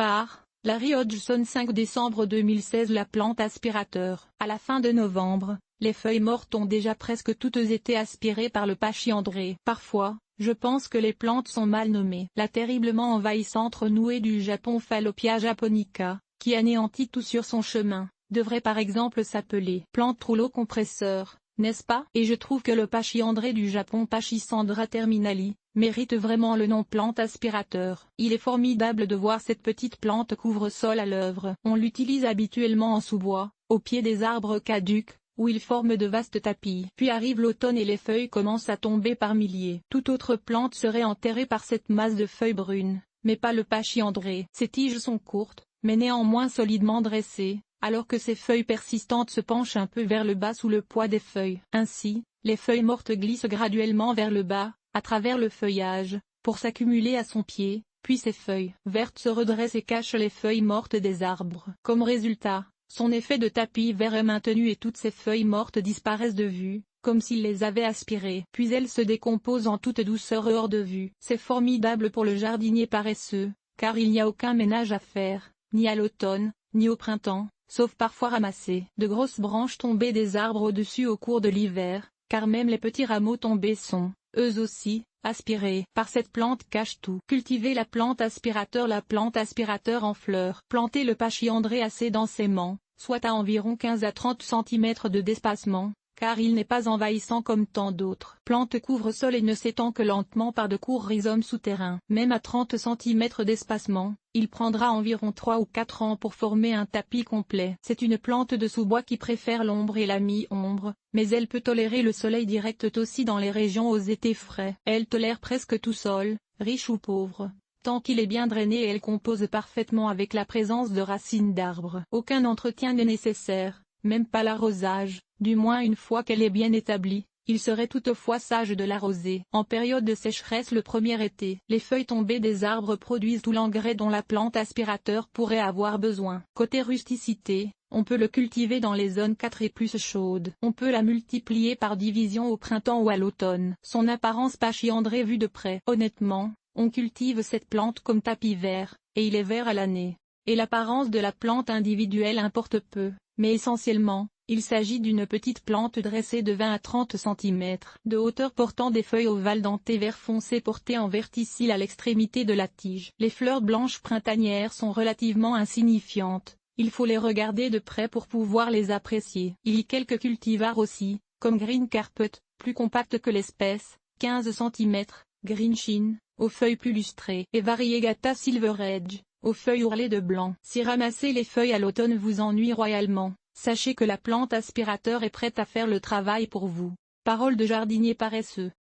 Par Larry Hodgson, 5 décembre 2016. La plante aspirateur. À la fin de novembre, les feuilles mortes ont déjà presque toutes été aspirées par le pachyandré. Parfois, je pense que les plantes sont mal nommées. La terriblement envahissante renouée du Japon, Fallopia japonica, qui anéantit tout sur son chemin, devrait par exemple s'appeler plante rouleau compresseur, n'est-ce pas? Et je trouve que le pachyandré du Japon, Pachycandra terminali, mérite vraiment le nom plante aspirateur. Il est formidable de voir cette petite plante couvre-sol à l'œuvre. On l'utilise habituellement en sous-bois, au pied des arbres caducs, où il forme de vastes tapis. Puis arrive l'automne et les feuilles commencent à tomber par milliers. Toute autre plante serait enterrée par cette masse de feuilles brunes, mais pas le pachyandré. Ses tiges sont courtes, mais néanmoins solidement dressées, alors que ses feuilles persistantes se penchent un peu vers le bas sous le poids des feuilles. Ainsi, les feuilles mortes glissent graduellement vers le bas, à travers le feuillage, pour s'accumuler à son pied, puis ses feuilles vertes se redressent et cachent les feuilles mortes des arbres. Comme résultat, son effet de tapis vert est maintenu et toutes ces feuilles mortes disparaissent de vue, comme s'il les avait aspirées. Puis elles se décomposent en toute douceur hors de vue. C'est formidable pour le jardinier paresseux, car il n'y a aucun ménage à faire, ni à l'automne, ni au printemps, sauf parfois ramasser de grosses branches tombées des arbres au-dessus au cours de l'hiver, car même les petits rameaux tombés sont, eux aussi, aspirés par cette plante. Cache tout. Cultiver la plante aspirateur. La plante aspirateur en fleurs. Plantez le pachyandré assez densément, soit à environ 15 à 30 cm d'espacement, car il n'est pas envahissant comme tant d'autres plantes couvre-sol et ne s'étend que lentement par de courts rhizomes souterrains. Même à 30 cm d'espacement, il prendra environ 3 ou 4 ans pour former un tapis complet. C'est une plante de sous-bois qui préfère l'ombre et la mi-ombre, mais elle peut tolérer le soleil direct aussi dans les régions aux étés frais. Elle tolère presque tout sol, riche ou pauvre, tant qu'il est bien drainé, et elle compose parfaitement avec la présence de racines d'arbres. Aucun entretien n'est nécessaire, même pas l'arrosage, du moins une fois qu'elle est bien établie. Il serait toutefois sage de l'arroser en période de sécheresse le premier été. Les feuilles tombées des arbres produisent tout l'engrais dont la plante aspirateur pourrait avoir besoin. Côté rusticité, on peut le cultiver dans les zones 4 et plus chaudes. On peut la multiplier par division au printemps ou à l'automne. Son apparence pachyandrée vue de près. Honnêtement, on cultive cette plante comme tapis vert, et il est vert à l'année. Et l'apparence de la plante individuelle importe peu, mais essentiellement, il s'agit d'une petite plante dressée de 20 à 30 cm de hauteur portant des feuilles ovales dentées vert foncé portées en verticille à l'extrémité de la tige. Les fleurs blanches printanières sont relativement insignifiantes, il faut les regarder de près pour pouvoir les apprécier. Il y a quelques cultivars aussi, comme Green Carpet, plus compacte que l'espèce, 15 cm, Green Chin, aux feuilles plus lustrées, et Variegata Silver Edge, aux feuilles ourlées de blanc. Si ramasser les feuilles à l'automne vous ennuie royalement, sachez que la plante aspirateur est prête à faire le travail pour vous. Parole de jardinier paresseux.